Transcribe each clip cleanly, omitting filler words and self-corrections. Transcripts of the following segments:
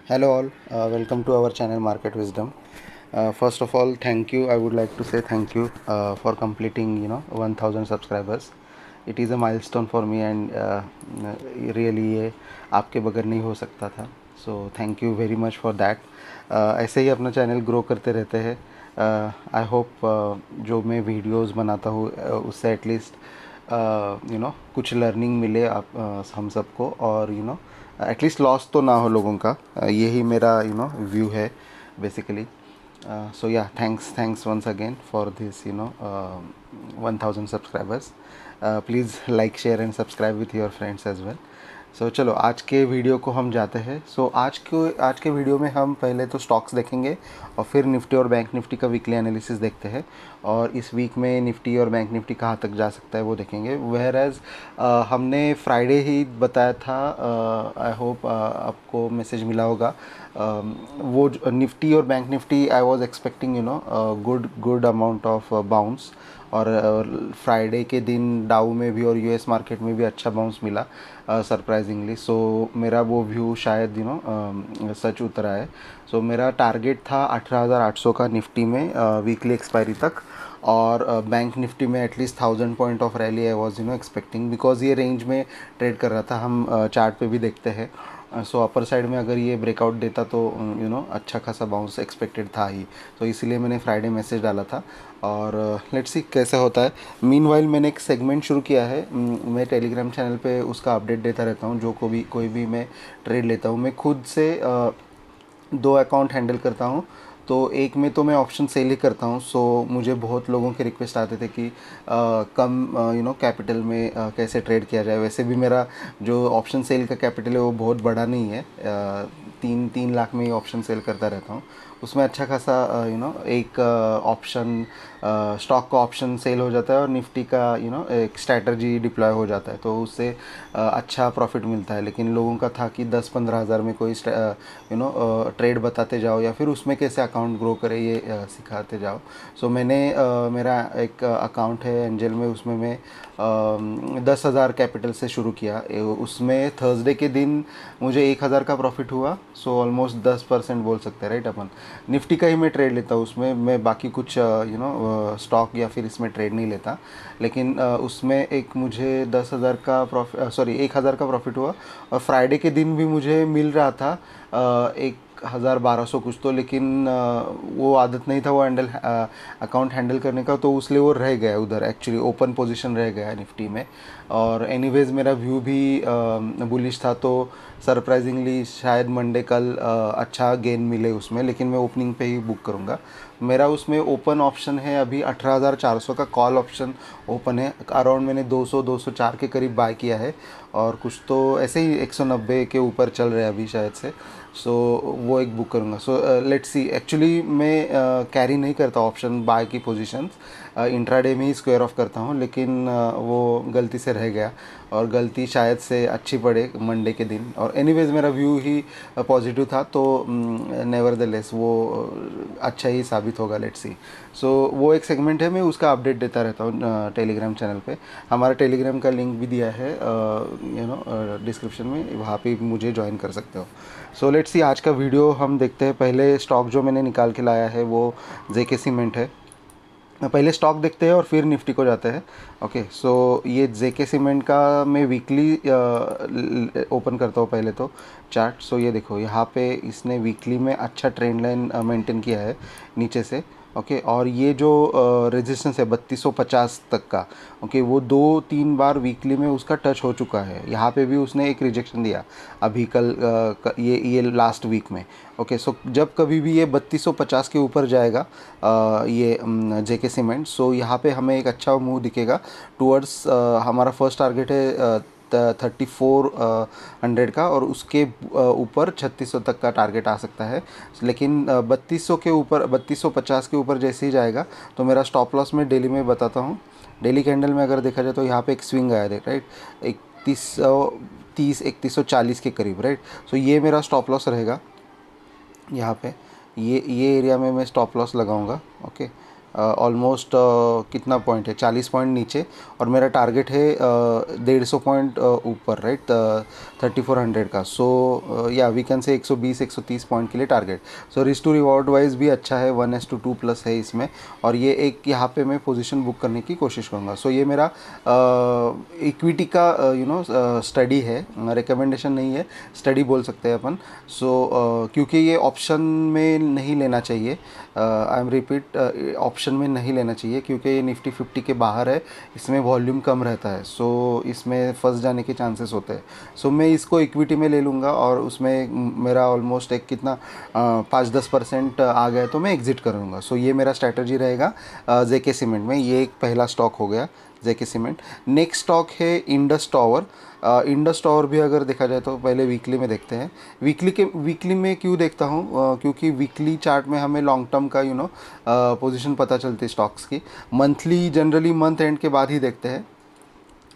Hello all, welcome to our channel Market Wisdom. First of all, thank you. I would like to say thank you for completing 1000 subscribers. It is a milestone for me and really ये आपके बगैर नहीं हो सकता था. So thank you very much for that. ऐसे ही अपना channel grow करते रहते हैं. आई होप जो मैं वीडियोस बनाता हूँ उससे एटलीस्ट कुछ लर्निंग मिले आप हम सबको और एटलीस्ट लॉस तो ना हो लोगों का. यही मेरा व्यू है basically. So yeah, thanks once again for this 1000 subscribers. Please like, share and subscribe with your friends as well. सो चलो आज के वीडियो को हम जाते हैं. आज के वीडियो में हम पहले तो स्टॉक्स देखेंगे और फिर निफ्टी और बैंक निफ्टी का वीकली एनालिसिस देखते हैं और इस वीक में निफ्टी और बैंक निफ्टी कहाँ तक जा सकता है वो देखेंगे. वेयर एज हमने फ्राइडे ही बताया था. आई होप आपको मैसेज मिला होगा. वो निफ्टी और bank Nifty I was expecting good amount of bounce और फ्राइडे के दिन डाउ में भी और यूएस मार्केट में भी अच्छा बाउंस मिला सरप्राइजिंगली. सो मेरा वो व्यू शायद सच उतरा है. सो मेरा टारगेट था 18,800 का निफ्टी में वीकली एक्सपायरी तक और बैंक निफ्टी में at least 1000 point of rally I was expecting because ये रेंज में ट्रेड कर रहा था. हम चार्ट पे भी देखते हैं. सो अपर साइड में अगर ये ब्रेकआउट देता तो अच्छा खासा बाउंस एक्सपेक्टेड था ही. तो इसीलिए मैंने फ्राइडे मैसेज डाला था और लेट्स सी कैसा होता है. मीनवाइल मैंने एक सेगमेंट शुरू किया है. मैं टेलीग्राम चैनल पे उसका अपडेट देता रहता हूँ. जो कोई भी मैं ट्रेड लेता हूँ मैं खुद से 2 अकाउंट हैंडल करता हूँ. तो एक में तो मैं ऑप्शन सेल ही करता हूँ. सो मुझे बहुत लोगों के रिक्वेस्ट आते थे कि कम कैपिटल में कैसे ट्रेड किया जाए. वैसे भी मेरा जो ऑप्शन सेल का कैपिटल है वो बहुत बड़ा नहीं है. 3 लाख में ही ऑप्शन सेल करता रहता हूँ. उसमें अच्छा खासा एक ऑप्शन स्टॉक का ऑप्शन सेल हो जाता है और निफ्टी का एक स्ट्रैटर्जी डिप्लॉय हो जाता है. तो उससे अच्छा प्रॉफिट मिलता है. लेकिन लोगों का था कि 10-15 हज़ार में कोई ट्रेड बताते जाओ या फिर उसमें कैसे अकाउंट ग्रो करे ये सिखाते जाओ. सो मैंने मेरा एक अकाउंट है एंजल में. उसमें मैं 10,000 कैपिटल से शुरू किया. उसमें थर्सडे के दिन मुझे 1,000 का प्रॉफिट हुआ. सो ऑलमोस्ट 10% बोल सकते हैं राइट अपन. निफ्टी का ही मैं ट्रेड लेता हूँ. उसमें मैं बाकी कुछ स्टॉक या फिर इसमें ट्रेड नहीं लेता. लेकिन उसमें एक मुझे 10,000 का प्रॉफिट 1,000 का प्रॉफिट हुआ और फ्राइडे के दिन भी मुझे मिल रहा था 1,1200 कुछ तो. लेकिन वो आदत नहीं था वो अकाउंट हैंडल करने का. तो इसलिए वो रह गया उधर. एक्चुअली ओपन पोजीशन रह गया निफ्टी में. और एनीवेज मेरा व्यू भी बुलिश था. तो सरप्राइजिंगली शायद मंडे कल अच्छा गेन मिले उसमें. लेकिन मैं ओपनिंग पे ही बुक करूँगा. मेरा उसमें ओपन ऑप्शन है अभी 18,400 का कॉल ऑप्शन ओपन है. अराउंड मैंने 200-204 के करीब बाय किया है और कुछ तो ऐसे ही 190 के ऊपर चल रहे हैं अभी शायद से. सो वो एक बुक करूँगा. So let's see. एक्चुअली मैं कैरी नहीं करता ऑप्शन बाय की पोजीशंस. इंट्राडे में ही स्क्वायर ऑफ करता हूँ. लेकिन वो गलती से रह गया और गलती शायद से अच्छी पड़े मंडे के दिन. और एनीवेज मेरा व्यू ही पॉजिटिव था. तो नेवरदलेस वो अच्छा ही साबित होगा. Let's see. सो वो एक सेगमेंट है. मैं उसका अपडेट देता रहता हूँ टेलीग्राम चैनल पे. हमारा टेलीग्राम का लिंक भी दिया है डिस्क्रिप्शन में. वहाँ पे मुझे ज्वाइन कर सकते हो. So let's see. आज का वीडियो हम देखते हैं. पहले स्टॉक जो मैंने निकाल के लाया है वो जेके सीमेंट है. पहले स्टॉक देखते हैं और फिर निफ्टी को जाते हैं. ओके. सो ये जेके सीमेंट का मैं वीकली ओपन करता हूँ पहले तो चार्ट. सो ये देखो यहाँ पे इसने वीकली में अच्छा ट्रेंड लाइन मेंटेन किया है नीचे से. ओके. और ये जो रेजिस्टेंस है 3250 तक का. ओके. वो 2-3 बार वीकली में उसका टच हो चुका है. यहाँ पे भी उसने एक रिजेक्शन दिया अभी कल ये लास्ट वीक में. ओके. सो जब कभी भी ये 3250 के ऊपर जाएगा ये जेके सीमेंट. सो यहाँ पे हमें एक अच्छा मूव दिखेगा टूवर्ड्स. हमारा फर्स्ट टारगेट है 3400 का और उसके ऊपर 3600 तक का टारगेट आ सकता है. लेकिन 3200 के ऊपर 3250 के ऊपर जैसे ही जाएगा तो मेरा स्टॉप लॉस मैं डेली में बताता हूँ. डेली कैंडल में अगर देखा जाए तो यहाँ पे एक स्विंग आया देख राइट 3130-3140 के करीब राइट. सो ये मेरा स्टॉप लॉस रहेगा यहाँ पे. ये एरिया में मैं स्टॉप लॉस लगाऊंगा. ओके. ऑलमोस्ट कितना पॉइंट है, 40 पॉइंट नीचे, और मेरा टारगेट है 150 पॉइंट ऊपर, राइट, 3400 का। सो या वी कैन से 120-130 पॉइंट के लिए target. So risk to reward wise भी अच्छा है, 1:2 प्लस है इसमें, और ये एक यहाँ पे मैं पोजीशन बुक करने की कोशिश करूँगा। सो ये मेरा इक्विटी का स्टडी है, रिकमेंडेशन नहीं है, स्टडी बोल सकते हैं अपन। सो क्योंकि ये ऑप्शन में नहीं लेना चाहिए, आई एम रिपीट, ऑप्शन में नहीं लेना चाहिए, क्योंकि ये निफ्टी 50 के बाहर है, इसमें वॉल्यूम कम रहता है, सो इसमें फंस जाने के चांसेस होते हैं। सो मैं इसको इक्विटी में ले लूँगा, और उसमें मेरा ऑलमोस्ट एक कितना 5-10% आ गया तो मैं एग्ज़िट करूँगा। सो ये मेरा स्ट्रैटेजी रहेगा जेके सीमेंट में। ये एक पहला स्टॉक हो गया, जेके सीमेंट। नेक्स्ट स्टॉक है इंडस टावर। इंडस टावर भी अगर देखा जाए तो पहले वीकली में देखते हैं। वीकली में क्यों देखता हूँ, क्योंकि वीकली चार्ट में हमें लॉन्ग टर्म का पोजीशन पता चलती है स्टॉक्स की। मंथली जनरली मंथ एंड के बाद ही देखते हैं,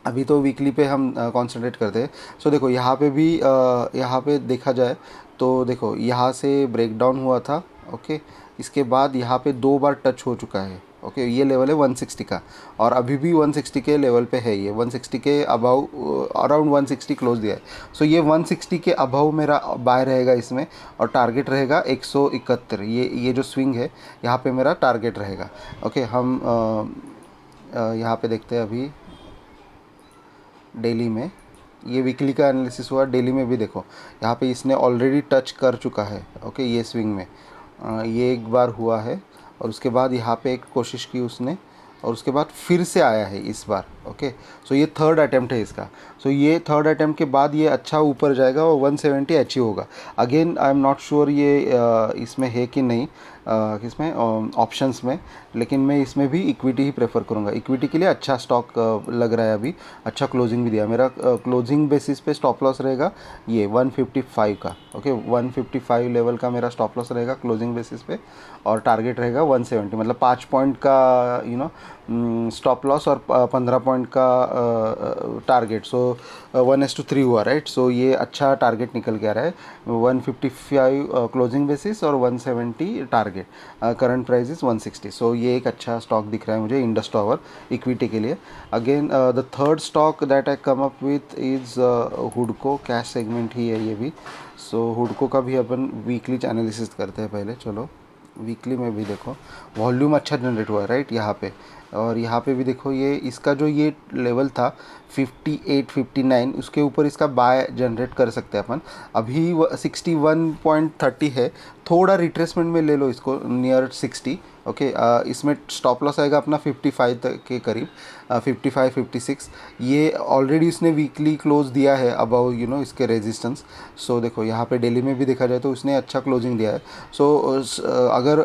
अभी तो वीकली पे हम कंसंट्रेट करते हैं। सो देखो यहाँ पे भी यहाँ पे देखा जाए तो देखो यहाँ से ब्रेकडाउन हुआ था, ओके, इसके बाद यहाँ पे 2 बार टच हो चुका है, ओके। ये लेवल है 160 का, और अभी भी 160 के लेवल पे है, ये 160 के अबाउ, अराउंड 160 क्लोज दिया है। सो ये 160 के अबाउ मेरा बाय रहेगा इसमें, और टारगेट रहेगा 171। ये जो स्विंग है यहाँ पे मेरा टारगेट रहेगा, ओके। हम यहाँ पे देखते हैं अभी डेली में, ये वीकली का एनालिसिस हुआ, डेली में भी देखो यहाँ पे इसने ऑलरेडी टच कर चुका है, ओके। ये स्विंग में ये एक बार हुआ है, और उसके बाद यहाँ पे एक कोशिश की उसने, और उसके बाद फिर से आया है इस बार, ओके। सो ये थर्ड अटैम्प्ट है इसका। सो ये थर्ड अटैम्प्ट के बाद ये अच्छा ऊपर जाएगा और 170 अचीव होगा। Again I am not sure ये इसमें है कि नहीं, किसमें, ऑप्शंस में, लेकिन मैं इसमें भी इक्विटी ही प्रेफर करूँगा। इक्विटी के लिए अच्छा स्टॉक लग रहा है अभी, अच्छा क्लोजिंग भी दिया। मेरा क्लोजिंग बेसिस पे स्टॉप लॉस रहेगा ये 155 का, ओके। 155 लेवल का मेरा स्टॉप लॉस रहेगा क्लोजिंग बेसिस पे, और टारगेट रहेगा 170, मतलब 5 पॉइंट का स्टॉप लॉस और 15 पॉइंट का टारगेट। सो 1:3 हुआ, राइट। सो ये अच्छा टारगेट निकल के आ रहा है, 155 क्लोजिंग बेसिस और 170 टारगेट। Current price is 160। सो ये एक अच्छा स्टॉक दिख रहा है मुझे इंडस टावर इक्विटी के लिए। Again the third stock that I come up with is हुडको, कैश सेगमेंट ही है ये भी। सो हुडको का भी अपन वीकली एनालिसिस करते हैं पहले, चलो वीकली में भी देखो वॉल्यूम अच्छा जनरेट हुआ है, राइट, यहाँ पे। और यहाँ पे भी देखो ये इसका जो ये लेवल था 58-59, उसके ऊपर इसका बाय जनरेट कर सकते हैं अपन। अभी 61.30 है, थोड़ा रिट्रेसमेंट में ले लो इसको नियर 60, ओके। इसमें स्टॉप लॉस आएगा अपना 55 तक के करीब, 55-56। ये ऑलरेडी इसने वीकली क्लोज दिया है अबाउ इसके रेजिस्टेंस। सो देखो यहाँ पे डेली में भी देखा जाए तो उसने अच्छा क्लोजिंग दिया है। सो अगर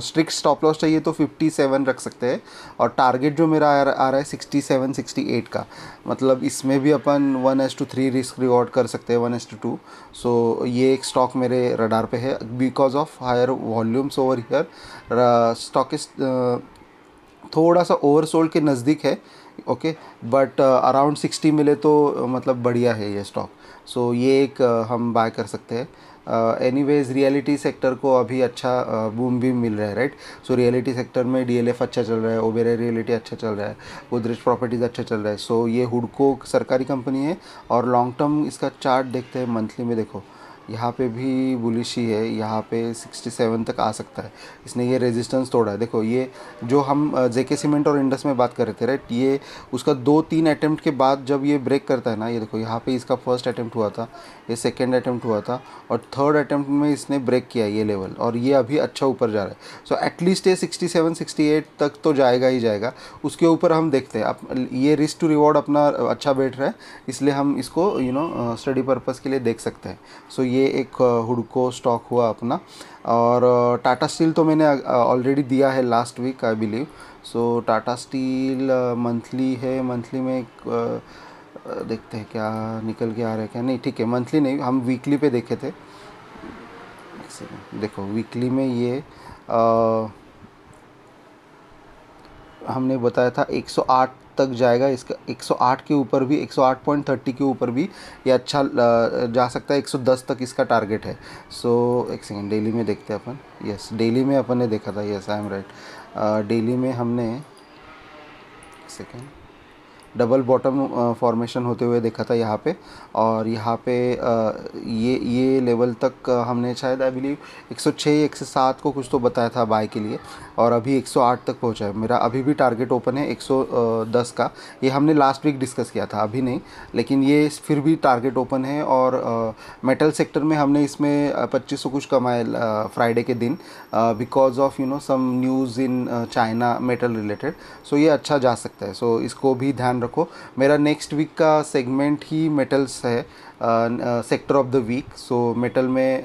स्ट्रिक्ट स्टॉप लॉस चाहिए तो 57 रख सकते हैं, और टारगेट जो मेरा आ रहा है 67-68 का, मतलब इसमें भी अपन 1:3 रिस्क रिवॉर्ड कर सकते हैं, 1:2। सो ये एक स्टॉक मेरे रडार पे है because of higher volumes over here. Stock इस थोड़ा सा ओवरसोल्ड के नज़दीक है, ओके, बट अराउंड 60 मिले तो मतलब बढ़िया है ये स्टॉक। सो ये एक हम बाय कर सकते हैं। एनीवेज रियलिटी सेक्टर को अभी अच्छा बूम भी मिल रहा है, राइट। सो रियलिटी सेक्टर में डीएलएफ अच्छा चल रहा है, ओबेरॉय रियलिटी अच्छा चल रहा है, गोदरेज प्रॉपर्टीज़ अच्छा चल रहा है। सो ये हुडको सरकारी कंपनी है, और लॉन्ग टर्म इसका चार्ट देखते हैं मंथली में, देखो यहाँ पे भी बुलिश ही है, यहाँ पे 67 तक आ सकता है। इसने ये रेजिस्टेंस तोड़ा है, देखो ये जो हम जेके सीमेंट और इंडस में बात कर रहे थे, राइट, ये उसका 2-3 अटैम्प्ट के बाद जब ये ब्रेक करता है ना, ये देखो यहाँ पे इसका फर्स्ट अटैम्प्ट हुआ था, ये सेकेंड अटैम्प्ट हुआ था, और थर्ड अटैम्प्ट में इसने ब्रेक किया ये लेवल, और ये अभी अच्छा ऊपर जा रहा है। सो एटलीस्ट ये 67-68 तक तो जाएगा ही जाएगा, उसके ऊपर हम देखते हैं। अब ये रिस्क टू रिवॉर्ड अपना अच्छा बैठ रहा है, इसलिए हम इसको स्टडी पर्पज़ के लिए देख सकते हैं। सो ये एक हुडको स्टॉक हुआ अपना। और टाटा स्टील तो मैंने ऑलरेडी दिया है last week I believe. So Tata Steel monthly है, मंथली में देखते हैं क्या निकल के आ रहा है क्या, नहीं ठीक है, मंथली नहीं, हम वीकली पे देखे थे। देखो वीकली में ये हमने बताया था 108 तक जाएगा। इसका 108 के ऊपर भी, 108.30 के ऊपर भी ये अच्छा जा सकता है। 110 तक इसका टारगेट है। सो एक सेकेंड, डेली में देखते हैं अपन। यस, डेली में अपन ने देखा था। Yes, I am right. Daily में हमने, सेकेंड, डबल बॉटम फॉर्मेशन होते हुए देखा था यहाँ पे। और यहाँ पे ये लेवल तक हमने शायद आई बिलीव 106 107 को कुछ तो बताया था बाय के लिए, और अभी 108 तक पहुँचा है। मेरा अभी भी टारगेट ओपन है 110 का। ये हमने लास्ट वीक डिस्कस किया था, अभी नहीं, लेकिन ये फिर भी टारगेट ओपन है। और मेटल सेक्टर में हमने इसमें 2500 कुछ कमाया फ्राइडे के दिन, because of some news in China metal related. So ये अच्छा जा सकता है। सो इसको भी ध्यान रखो। मेरा नेक्स्ट वीक का सेगमेंट ही मेटल्स है, sector of the week. So metal में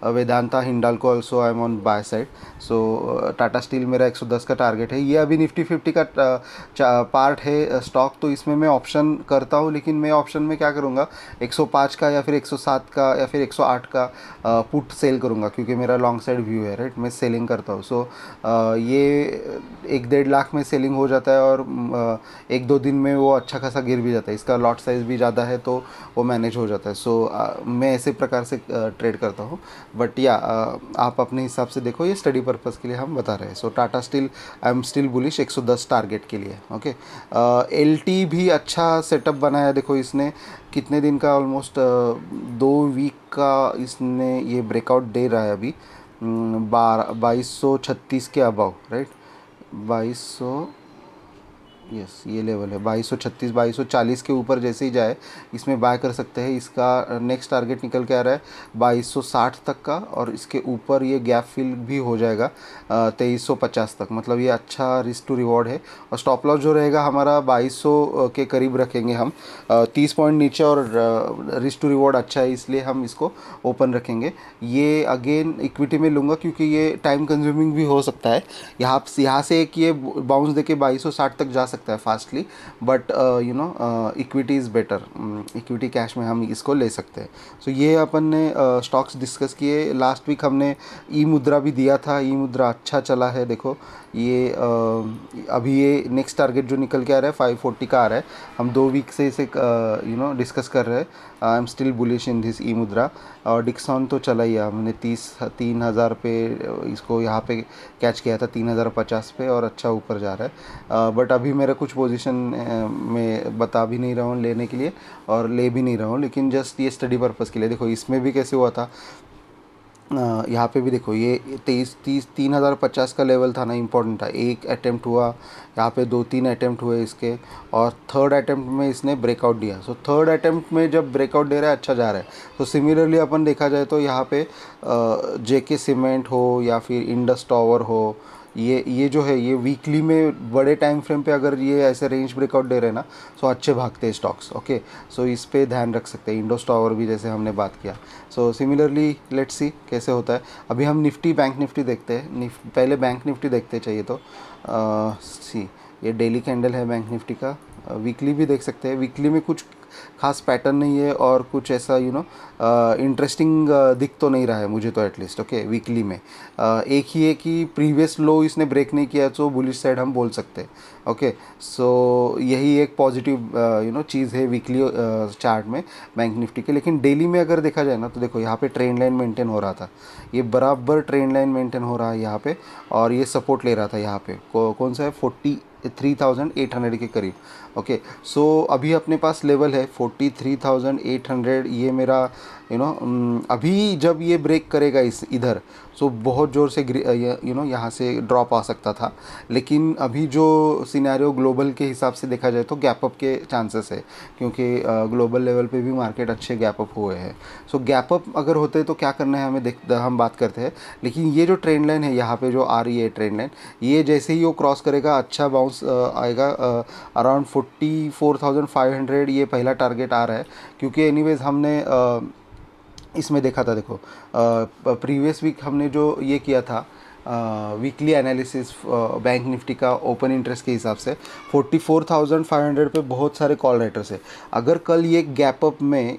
Vedanta, Hindalco also I am on buy side. So Tata steel मेरा 110 का टारगेट है। ये अभी निफ्टी 50 का पार्ट है स्टॉक, तो इसमें मैं ऑप्शन करता हूँ, लेकिन मैं ऑप्शन में क्या करूँगा, 105 का या फिर 107 का या फिर 108 का पुट सेल करूँगा, क्योंकि मेरा लॉन्ग साइड व्यू है, राइट। मैं सेलिंग करता हूँ। सो ये 1-1.5 लाख में सेलिंग हो जाता है, और 1-2 दिन में वो अच्छा खासा गिर भी जाता है। इसका लॉट साइज़ भी ज़्यादा है, तो वो मैनेज हो जाता है। सो मैं ऐसे प्रकार से ट्रेड करता हूँ। बट या आप अपने हिसाब से देखो, ये स्टडी पर्पज़ के लिए हम बता रहे हैं। So Tata steel, I am still bullish 110 target के लिए। ओके, एलटी भी अच्छा सेटअप बनाया। देखो इसने कितने दिन का, ऑलमोस्ट 2 वीक का इसने ये ब्रेकआउट दे रहा है अभी। 2236 के अबाव, राइट। 2200, यस, ये लेवल है 2236, 2240 के ऊपर जैसे ही जाए इसमें बाय कर सकते हैं। इसका नेक्स्ट टारगेट निकल के आ रहा है 2260 तक का, और इसके ऊपर ये गैप फिल भी हो जाएगा 2350 तक। मतलब ये अच्छा रिस्क टू रिवॉर्ड है। और स्टॉप लॉस जो रहेगा हमारा 2200 के करीब रखेंगे हम, 30 पॉइंट नीचे, और रिस्क टू रिवॉर्ड अच्छा है, इसलिए हम इसको ओपन रखेंगे। ये अगेन इक्विटी में लूँगा, क्योंकि ये टाइम कंज्यूमिंग भी हो सकता है। यहाँ से एक ये बाउंस देके 2260 तक जा सकता है fastly, but equity is better. Equity cash में हम इसको ले सकते हैं। सो ये अपन ने स्टॉक्स डिस्कस किए। लास्ट वीक हमने ई मुद्रा भी दिया था। ई मुद्रा अच्छा चला है। देखो ये अभी ये नेक्स्ट टारगेट जो निकल के आ रहा है 540 का आ रहा है। हम 2 वीक से इसे डिस्कस कर रहे हैं। I am still bullish in this e Mudhra. और डिक्सॉन तो चला ही है, हमने 3,000 पे इसको यहाँ पे कैच किया था, 3,050 पे, और अच्छा ऊपर जा रहा है। बट अभी मेरा कुछ पोजीशन में बता भी नहीं रहा हूँ लेने के लिए, और ले भी नहीं रहा हूँ, लेकिन जस्ट ये स्टडी पर्पज़ के लिए। देखो इसमें भी कैसे हुआ था, यहाँ पे भी देखो ये 3,050 का लेवल था ना, इम्पोर्टेंट था। एक अटेम्प्ट हुआ, यहाँ पे 2-3 अटेम्प्ट हुए इसके, और थर्ड अटेम्प्ट में इसने ब्रेकआउट दिया। सो थर्ड अटेम्प्ट में जब ब्रेकआउट दे रहा है, अच्छा जा रहा है। तो सिमिलरली अपन देखा जाए तो यहाँ पे जेके सीमेंट हो या फिर इंडस टावर हो, ये जो है, ये वीकली में बड़े टाइम फ्रेम पे अगर ये ऐसे रेंज ब्रेकआउट दे रहे हैं ना, सो अच्छे भागते हैं स्टॉक्स। ओके, सो इस पे ध्यान रख सकते हैं। इंडस टावर भी जैसे हमने बात किया। सो सिमिलरली लेट्स सी कैसे होता है। अभी हम निफ्टी, बैंक निफ्टी देखते हैं। पहले बैंक निफ्टी देखते चाहिए तो सी, ये डेली कैंडल है बैंक निफ्टी का। वीकली भी देख सकते हैं। वीकली में कुछ खास पैटर्न नहीं है, और कुछ ऐसा इंटरेस्टिंग दिख तो नहीं रहा है मुझे तो एटलीस्ट। ओके, वीकली में एक ही है कि प्रीवियस लो इसने ब्रेक नहीं किया, तो बुलिश साइड हम बोल सकते हैं। ओके, सो यही एक पॉजिटिव चीज़ है वीकली चार्ट में बैंक निफ्टी के। लेकिन डेली में अगर देखा जाए ना, तो देखो यहाँ पे ट्रेंड लाइन मेंटेन हो रहा था, ये बराबर ट्रेंड लाइन मेंटेन हो रहा है यहाँ पे, और ये सपोर्ट ले रहा था यहाँ पे। कौन सा है, 43,800 के करीब। ओके, सो अभी अपने पास लेवल है 43,800। ये मेरा अभी जब ये ब्रेक करेगा इधर, सो बहुत ज़ोर से यहाँ से ड्रॉप आ सकता था। लेकिन अभी जो सिनेरियो ग्लोबल के हिसाब से देखा जाए तो गैप अप के चांसेस है, क्योंकि ग्लोबल लेवल पे भी मार्केट अच्छे गैप अप हुए हैं। सो गैप अप अगर होते तो क्या करना है हमें, हम बात करते हैं। लेकिन ये जो ट्रेंड लाइन है यहाँ पे जो आ रही है ट्रेंड लाइन, ये जैसे ही वो क्रॉस करेगा, अच्छा बाउंस आएगा अराउंड 44,500। ये पहला टारगेट आ रहा है, क्योंकि एनीवेज हमने इसमें देखा था। देखो प्रीवियस वीक हमने जो ये किया था, वीकली एनालिसिस बैंक निफ्टी का ओपन इंटरेस्ट के हिसाब से 44,500 पे बहुत सारे कॉल राइटर्स है। अगर कल ये गैप अप में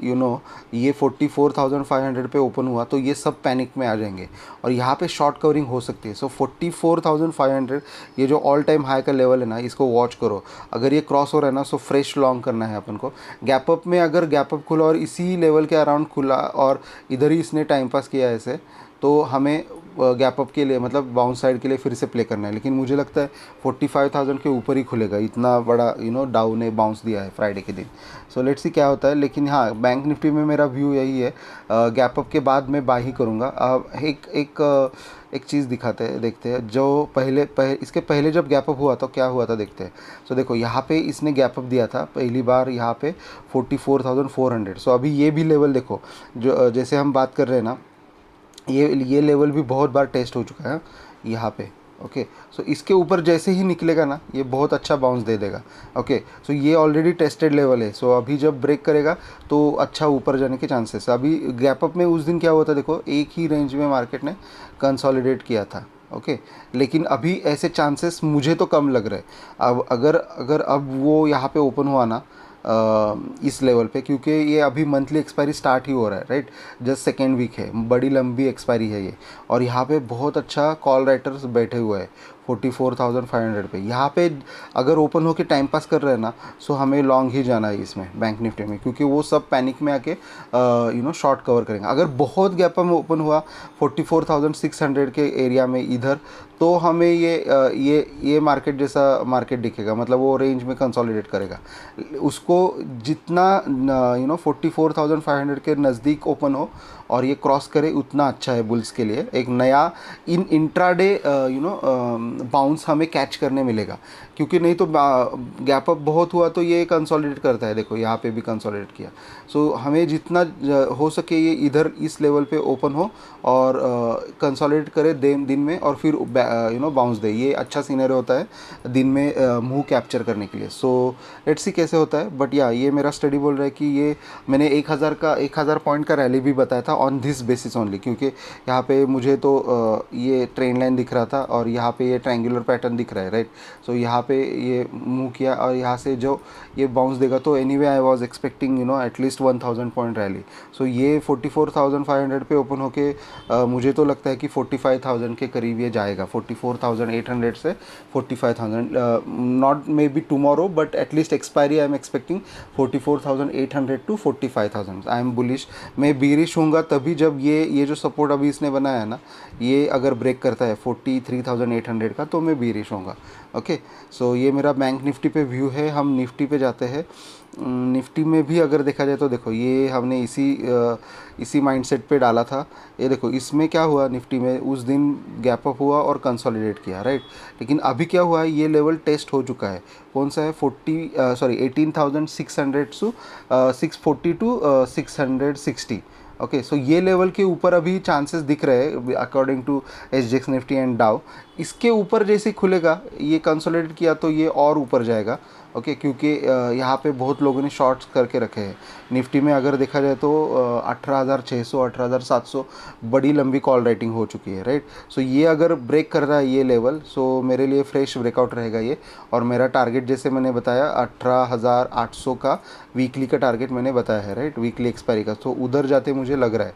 ये 44,500 पे ओपन हुआ तो ये सब पैनिक में आ जाएंगे और यहाँ पे शॉर्ट कवरिंग हो सकती है। सो 44,500 ये जो ऑल टाइम हाई का लेवल है ना, इसको वॉच करो। अगर ये क्रॉस हो रहा है ना, सो फ्रेश लॉन्ग करना है अपन को। गैप अप में अगर गैप अप खुला और इसी लेवल के अराउंड खुला और इधर ही इसने टाइम पास किया ऐसे, तो हमें गैप अप के लिए मतलब बाउंस साइड के लिए फिर से प्ले करना है। लेकिन मुझे लगता है 45,000 के ऊपर ही खुलेगा, इतना बड़ा डाउन ने बाउंस दिया है फ्राइडे के दिन। सो लेट्स सी क्या होता है। लेकिन हाँ, बैंक निफ्टी में मेरा व्यू यही है, गैप अप के बाद मैं बाई ही करूँगा। एक चीज़ देखते हैं जो इसके पहले जब गैप अप हुआ तो क्या हुआ था देखते हैं। सो देखो यहाँ पे इसने गैप अप दिया था पहली बार यहाँ पे 44,400। सो अभी ये भी लेवल देखो, जो जैसे हम बात कर रहे हैं ना, ये लेवल भी बहुत बार टेस्ट हो चुका है यहाँ पे। ओके, सो इसके ऊपर जैसे ही निकलेगा ना, ये बहुत अच्छा बाउंस दे देगा। ओके, सो ये ऑलरेडी टेस्टेड लेवल है। सो अभी जब ब्रेक करेगा तो अच्छा ऊपर जाने के चांसेस है। अभी गैप अप में उस दिन क्या हुआ था देखो, एक ही रेंज में मार्केट ने कंसोलिडेट किया था। ओके, लेकिन अभी ऐसे चांसेस मुझे तो कम लग रहे हैं। अब अगर अब वो यहाँ पे ओपन हुआ ना इस लेवल पे, क्योंकि ये अभी मंथली एक्सपायरी स्टार्ट ही हो रहा है, राइट, जस्ट सेकेंड वीक है, बड़ी लंबी एक्सपायरी है ये। और यहाँ पे बहुत अच्छा कॉल राइटर्स बैठे हुए हैं 44,500 पे। यहाँ पे अगर ओपन होके टाइम पास कर रहे हैं ना, सो हमें लॉन्ग ही जाना है इसमें बैंक निफ्टी में, क्योंकि वो सब पैनिक में आके शॉर्ट कवर करेंगे। अगर बहुत गैप में ओपन हुआ 44,600 के एरिया में इधर, तो हमें ये मार्केट जैसा मार्केट दिखेगा, मतलब वो रेंज में कंसोलिडेट करेगा। उसको जितना 44,500 के नज़दीक ओपन हो और ये क्रॉस करे उतना अच्छा है बुल्स के लिए। एक नया इंट्राडे बाउंस हमें कैच करने मिलेगा, क्योंकि नहीं तो गैप अप बहुत हुआ तो ये कंसोलिडेट करता है। देखो यहाँ पे भी कंसोलिडेट किया। सो हमें जितना हो सके ये इधर इस लेवल पे ओपन हो और कंसोलिडेट करे दिन में, और फिर बाउंस दे। ये अच्छा सीनरी होता है दिन में मुंह कैप्चर करने के लिए। सो लेट्स सी कैसे होता है। बट ये मेरा स्टडी बोल रहा है कि ये मैंने 1,000 पॉइंट का रैली भी बताया था ऑन दिस बेसिस ओनली, क्योंकि यहाँ पे मुझे तो ये ट्रेंड लाइन दिख रहा था और यहाँ पे ये ट्रायंगुलर पैटर्न दिख रहा है, राइट। सो यहाँ पे ये मूव किया और यहाँ से जो ये बाउंस देगा, तो anyway I was expecting at least 1,000 point rally. So ये 44,500 पे ओपन होके मुझे तो लगता है कि 45,000 के करीब ये जाएगा। 44,800 से 45,000, not may be tomorrow, but at least expiry I am expecting 44,800 to 45,000। I am bullish. मैं बीरिश हूँगा तभी जब ये जो सपोर्ट अभी इसने बनाया है ना, ये अगर ब्रेक करता है 43,800 का, तो मैं बीरिश होऊंगा। ओके, सो ये मेरा बैंक निफ्टी पे व्यू है। हम निफ्टी पे जाते हैं। निफ्टी में भी अगर देखा जाए तो देखो, ये हमने इसी माइंडसेट पे डाला था। ये देखो इसमें क्या हुआ, निफ्टी में उस दिन गैप अप हुआ और कंसोलिडेट किया, राइट। लेकिन अभी क्या हुआ है, ये लेवल टेस्ट हो चुका है। कौन सा है, 18,600 टू 640 टू 660। ओके, सो ये लेवल के ऊपर अभी चांसेस दिख रहे हैं according to SGX Nifty and Dow. इसके ऊपर जैसे खुलेगा, ये कंसोलिडेट किया तो ये और ऊपर जाएगा। ओके, क्योंकि यहाँ पे बहुत लोगों ने शॉर्ट्स करके रखे हैं। निफ्टी में अगर देखा जाए तो 18,600 18,700 बड़ी लंबी कॉल राइटिंग हो चुकी है, राइट। सो ये अगर ब्रेक कर रहा है ये लेवल, सो मेरे लिए फ्रेश ब्रेकआउट रहेगा ये। और मेरा टारगेट जैसे मैंने बताया 18,800 का वीकली का टारगेट मैंने बताया है, राइट, वीकली एक्सपायरी का। तो उधर जाते मुझे लग रहा है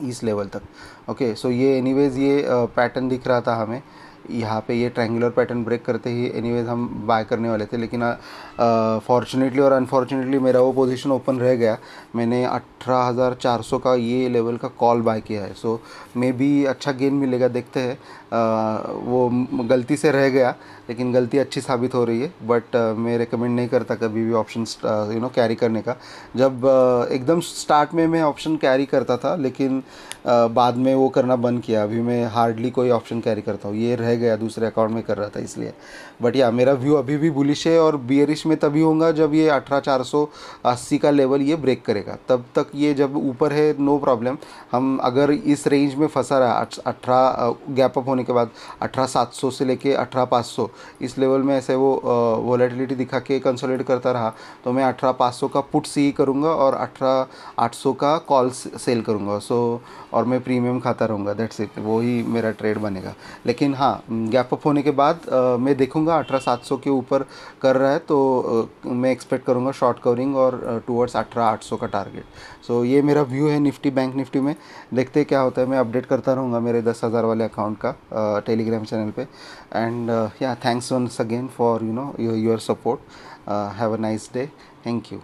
इस लेवल तक। ओके, सो ये एनीवेज ये पैटर्न दिख रहा था हमें यहाँ पे। ये ट्रायंगुलर पैटर्न ब्रेक करते ही एनीवेज हम बाय करने वाले थे, लेकिन फॉर्चुनेटली और अनफॉर्चुनेटली मेरा वो पोजीशन ओपन रह गया। मैंने 18,400 का ये लेवल का कॉल बाय किया है। सो मे बी अच्छा गेन मिलेगा, देखते हैं। वो गलती से रह गया, लेकिन गलती अच्छी साबित हो रही है। बट मैं रिकमेंड नहीं करता कभी भी ऑप्शन कैरी करने का। जब एकदम स्टार्ट में मैं ऑप्शन कैरी करता था, लेकिन बाद में वो करना बंद किया। अभी मैं हार्डली कोई ऑप्शन कैरी करता हूँ। ये रह रह गया, दूसरे अकाउंट में कर रहा था इसलिए। बट या मेरा व्यू अभी भी बुलिश है, और बियरिश में तभी होगा जब ये 18,480 का लेवल ये ब्रेक करेगा। तब तक ये जब ऊपर है नो प्रॉब्लम। हम अगर इस रेंज में फंसा रहा 18 गैप अप होने के बाद 18,700 से लेके 18,500 इस लेवल में ऐसे वो वोलेटिलिटी दिखा के कंसोलिडेट करता रहा, तो मैं 18,500 का पुट सी करूँगा और 18,800 का कॉल सेल करूँगा। और मैं प्रीमियम खाता रहूँगा, दैट्स इट, वो ही मेरा ट्रेड बनेगा। लेकिन हाँ, गैप अप होने के बाद मैं देखूँगा 18,700 के ऊपर कर रहा है तो मैं एक्सपेक्ट करूँगा शॉर्ट कवरिंग और टूवर्ड्स 18,800 का टारगेट। सो ये मेरा व्यू है निफ्टी बैंक निफ्टी में। देखते हैं क्या होता है, मैं अपडेट करता रहूँगा मेरे 10,000 वाले अकाउंट का टेलीग्राम चैनल पे। एंड या thanks once again for your support. Have a nice day. Thank you.